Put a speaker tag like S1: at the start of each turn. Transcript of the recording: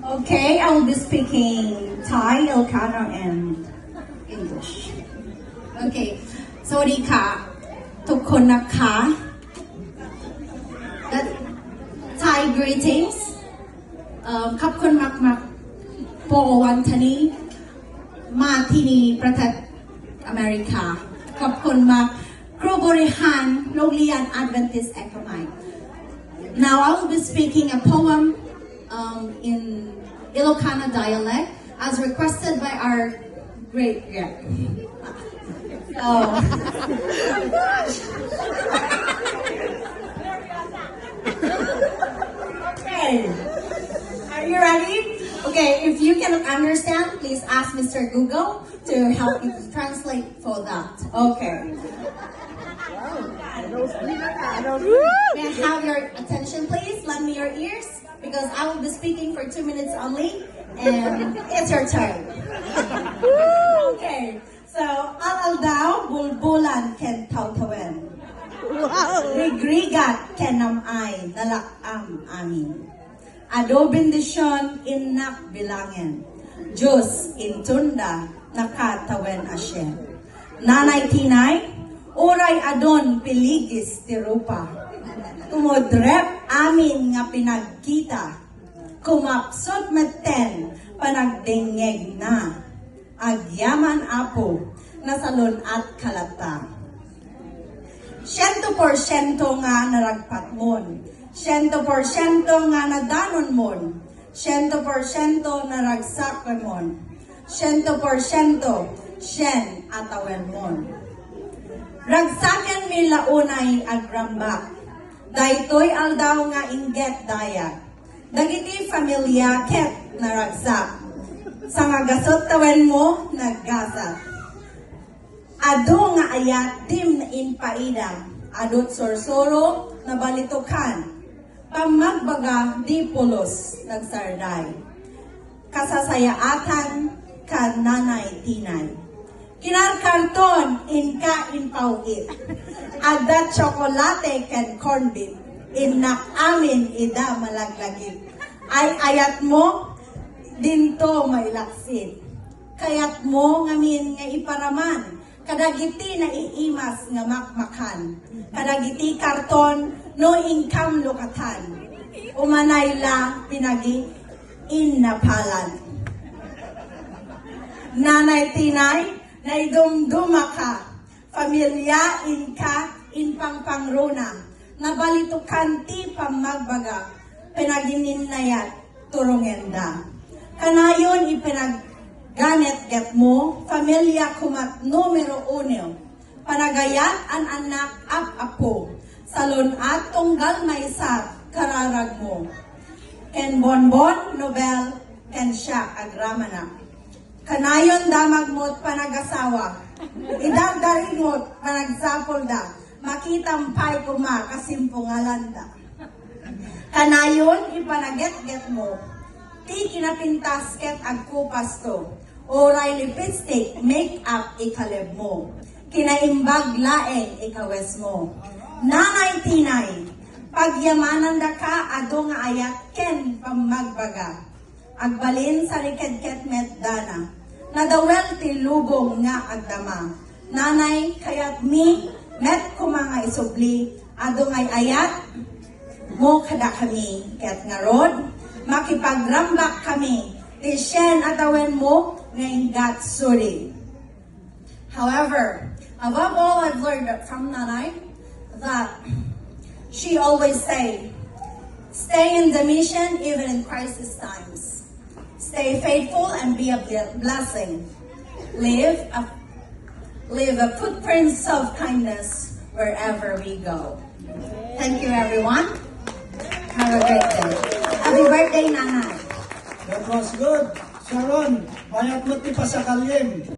S1: Okay, I will be speaking Thai, Ilocano, and English. Okay, สวัสดีค่ะทุกคนนะคะ That Thai greetings ขอบคุณมากๆโปรวันทนี้มาที่นี่ประเทศอเมริกาขอบคุณมากครูบริหารโรงเรียน Adventist Economic. Now I will be speaking a poem in Ilocano dialect as requested by our great Okay, are you ready? Okay, if you cannot understand, please ask Mr. Google to help you translate for that. Okay. May I have your attention, please? Lend me your ears, because I will be speaking for 2 minutes only, and it's your turn. Okay, so alal daw bulbulan ken tawtawen. Rigrigat ken namay nalakam amin. Ado bendisyon innak bilangin. Diyos intunda nakatawen asyen. Nanay tinay, oray adon piligis ti rupa. Tumodrep amin nga pinagkita. Kumapsot meten panagdengeg na. Agyaman apo nasalon at kalata. 100% nga naragpat mon. 100% nga nadanon mon. 100% naragsak mon. 100% syen atawen mon. Ragsaken mi launay agrambak. Daytoy aldaw nga inget daya. Dagiti familia ket naragsak. Sa nga gasot tawen mo naggasat. Ado nga ayat dim na inpaida. Adot sorsoro na balitukan. Pamagbaga di pulos nagsarday. Kasasayaatan ka nanay tinay. Kinarkarton inka inpawit. Ada tsokolate ken corn beef. Innak amin ida malaglagit. Ay ayat mo dinto mailaksit. Kayat mo ngamin nga iparaman. Kadagiti na iimas nga makmakan. Kadagiti karton no income lukatan. Umanay lang pinagi innapalan. Nanay tinay, naidumduma ka. Familia inka inpangpangruna. Nabalitukan ti pamagbaga. Pinagininayat turungenda. Kanayon ipinagganet get mo. Familia kumat numero 1. Panagayat an anak apo. Salon at tunggal may sa kararag mo. Ken bonbon nobel ken siya agramana. Kanayon damag mo't panagasawa. Idagdarin mo't panagsapol da. Makitampay kuma kasimpungalanda. Kanayon ipanaget-get mo. Ti kinapintas ket agkupasto. Oray lipstick, make-up ikaleb mo. Kinaimbag laeng ikawes mo. Nanay tinay, pagyamanan da ka ado nga ayat ken pamagbaga. Agbalin sa riked-ket met dana. Nadawel ti lubong nga agdama. Nanay kayat mi met kumanga isubli. Ado ngay ayat mo kada kami. Ket nga rod, makipagrambak kami. Ti syen atawen mo ngayon gatsuri. However, above all, I've learned from Nanay that she always say, stay in the mission even in crisis times. Stay faithful and be a blessing. Leave a footprints of kindness wherever we go. Thank you, everyone. Have a great day. Happy birthday, Nanay.
S2: That was good. Sharon, bayat mo ti pa sa kalim.